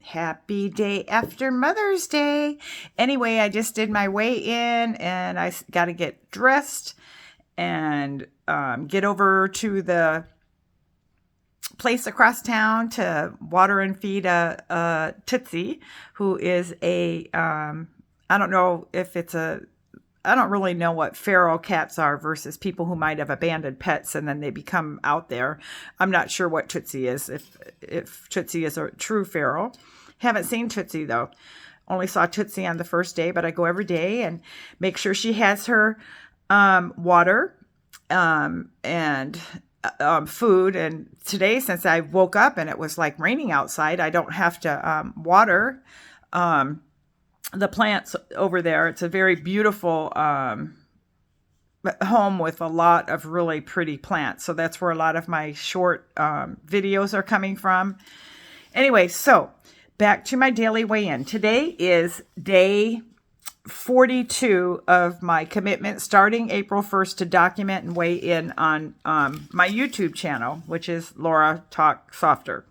Happy day after Mother's Day. Anyway, I just did my weigh in and I got to get dressed and get over to the place across town to water and feed a Tootsie, who is I don't know if it's I don't really know what feral cats are versus people who might have abandoned pets and then they become out there. I'm not sure what Tootsie is, if Tootsie is a true feral. Haven't seen Tootsie though. Only saw Tootsie on the first day, but I go every day and make sure she has her water and food. And today, since I woke up and it was like raining outside, I don't have to water the plants over there. It's a very beautiful home with a lot of really pretty plants. So that's where a lot of my short videos are coming from. Anyway, so back to my daily weigh-in. Today is day 42 of my commitment starting April 1st to document and weigh in on my YouTube channel, which is Laura Talk Softer.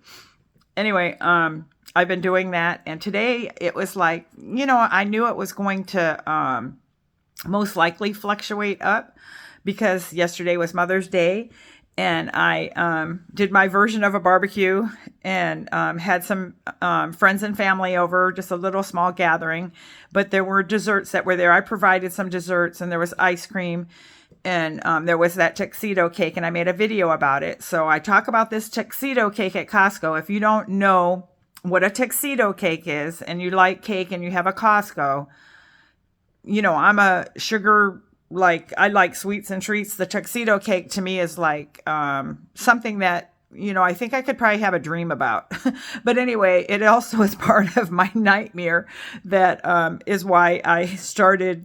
Anyway, I've been doing that, and today it was like, I knew it was going to most likely fluctuate up because yesterday was Mother's Day, and I did my version of a barbecue and had some friends and family over, just a little small gathering, but there were desserts that were there. I provided some desserts, and there was ice cream, and there was that tuxedo cake, and I made a video about it. So I talk about this tuxedo cake at Costco. If you don't know what a tuxedo cake is and you like cake and you have a Costco, I'm a sugar, I like sweets and treats. The tuxedo cake to me is like something that, I think I could probably have a dream about. But anyway, it also is part of my nightmare that is why I started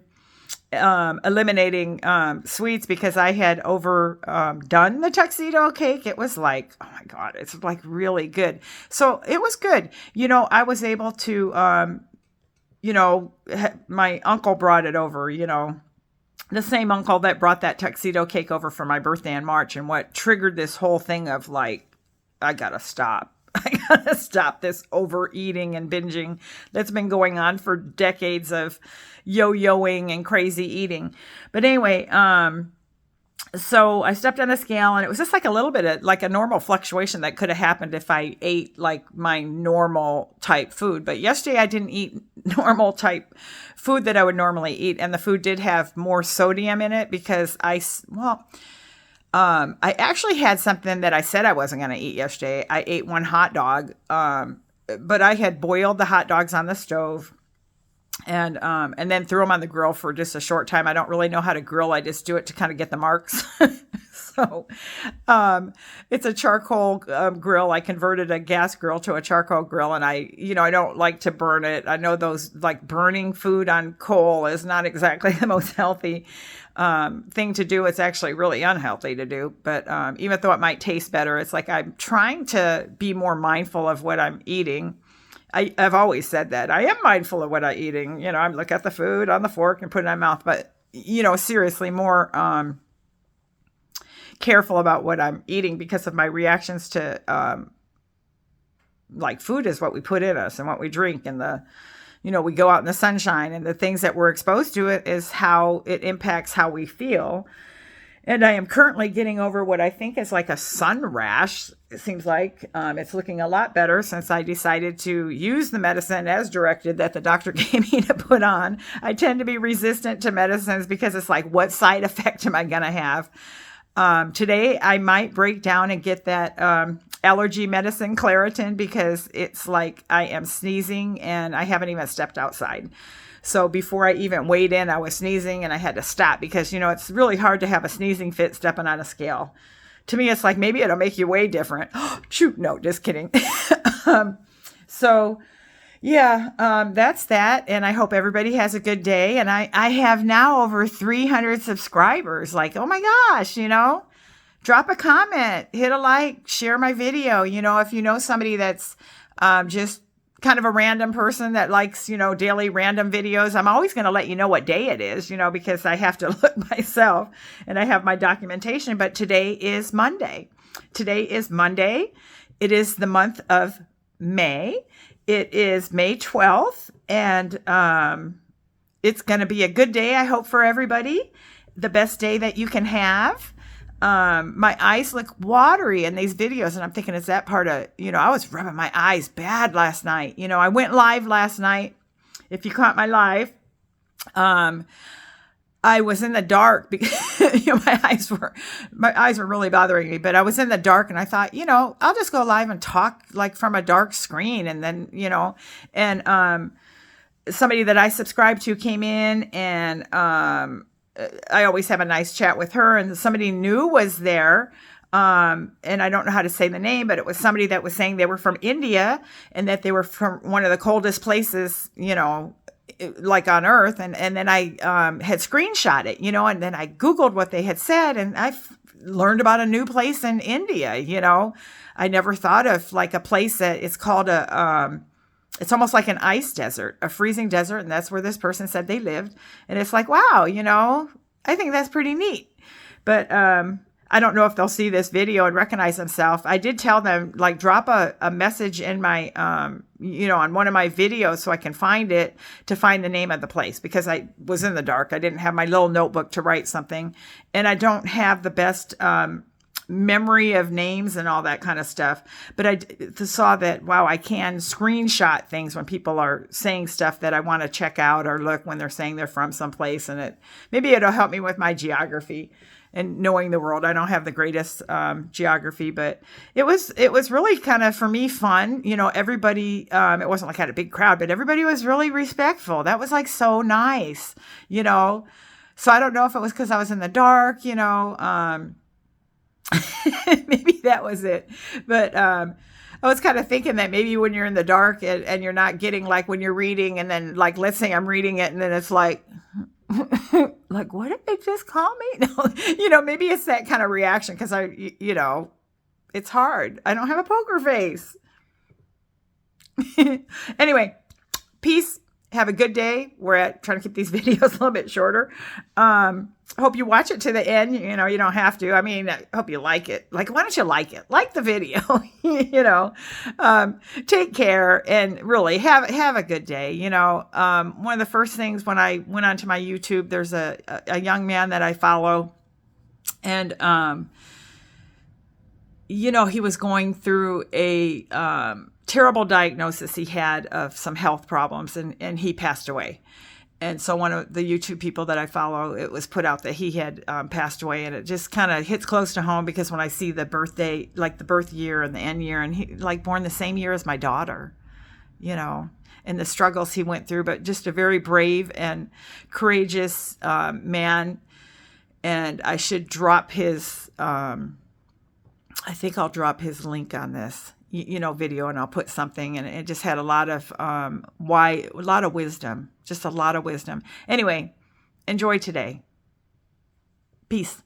eliminating sweets, because I had overdone the tuxedo cake. It was like, oh my God, it's like really good. So it was good. I was able to, my uncle brought it over, the same uncle that brought that tuxedo cake over for my birthday in March. And what triggered this whole thing of like, I gotta stop. I gotta stop this overeating and binging that's been going on for decades of yo-yoing and crazy eating. But anyway, so I stepped on a scale, and it was just like a little bit of like a normal fluctuation that could have happened if I ate like my normal type food. But yesterday I didn't eat normal type food that I would normally eat. And the food did have more sodium in it because I actually had something that I said I wasn't going to eat yesterday. I ate one hot dog, but I had boiled the hot dogs on the stove and then threw them on the grill for just a short time. I don't really know how to grill. I just do it to kind of get the marks. So it's a charcoal grill. I converted a gas grill to a charcoal grill, and I don't like to burn it. I know those like burning food on coal is not exactly the most healthy thing to do. It's actually really unhealthy to do. But even though it might taste better, it's like I'm trying to be more mindful of what I'm eating. I've always said that. I am mindful of what I'm eating. I look at the food on the fork and put it in my mouth. But, seriously, more careful about what I'm eating because of my reactions to, food is what we put in us and what we drink. And we go out in the sunshine, and the things that we're exposed to it is how it impacts how we feel. And I am currently getting over what I think is like a sun rash. It seems like it's looking a lot better since I decided to use the medicine as directed that the doctor gave me to put on. I tend to be resistant to medicines because it's like, what side effect am I going to have? Today, I might break down and get that allergy medicine, Claritin, because it's like I am sneezing and I haven't even stepped outside. So before I even weighed in, I was sneezing and I had to stop because, it's really hard to have a sneezing fit stepping on a scale. To me, it's like, maybe it'll make you weigh different. Shoot, no, just kidding. That's that. And I hope everybody has a good day. And I have now over 300 subscribers. Like, oh my gosh, drop a comment, hit a like, share my video. If you know somebody that's just kind of a random person that likes, daily random videos, I'm always going to let you know what day it is, because I have to look myself and I have my documentation. But today is Monday. It is the month of May. It is May 12th, and it's going to be a good day, I hope, for everybody. The best day that you can have. My eyes look watery in these videos, and I'm thinking, is that part of, I was rubbing my eyes bad last night. I went live last night. If you caught my live, I was in the dark because my eyes were really bothering me, but I was in the dark and I thought, I'll just go live and talk like from a dark screen. And then, and somebody that I subscribe to came in, and I always have a nice chat with her, and somebody new was there. And I don't know how to say the name, but it was somebody that was saying they were from India and that they were from one of the coldest places, like on earth. And then I had screenshot it, and then I Googled what they had said, and I learned about a new place in India. I never thought of like a place that it's called it's almost like an ice desert, a freezing desert. And that's where this person said they lived. And it's like, wow, I think that's pretty neat. But I don't know if they'll see this video and recognize themselves. I did tell them, like, drop a message in my, on one of my videos so I can find it, to find the name of the place, because I was in the dark. I didn't have my little notebook to write something. And I don't have the best memory of names and all that kind of stuff. But I saw that, wow, I can screenshot things when people are saying stuff that I want to check out or look when they're saying they're from someplace. And maybe it'll help me with my geography and knowing the world. I don't have the greatest geography, but it was really kind of, for me, fun. Everybody, it wasn't like I had a big crowd, but everybody was really respectful. That was like so nice, So I don't know if it was because I was in the dark, maybe that was it. But I was kind of thinking that maybe when you're in the dark and you're not getting, like when you're reading, and then, like, let's say I'm reading it and then it's like, like, what did they just call me? No, maybe it's that kind of reaction because it's hard. I don't have a poker face. Anyway, peace. Have a good day. We're trying to keep these videos a little bit shorter. Hope you watch it to the end. You don't have to. I mean, I hope you like it. Like, why don't you like it? Like the video, take care, and really have a good day. One of the first things when I went onto my YouTube, there's a young man that I follow, and, he was going through a, terrible diagnosis he had of some health problems, and he passed away. And so one of the YouTube people that I follow, it was put out that he had passed away, and it just kind of hits close to home because when I see the birthday, like the birth year and the end year, and he like born the same year as my daughter, and the struggles he went through, but just a very brave and courageous man. And I should drop his, I think I'll drop his link on this video, and I'll put something, and it just had a lot of wisdom, just a lot of wisdom. Anyway, enjoy today. Peace.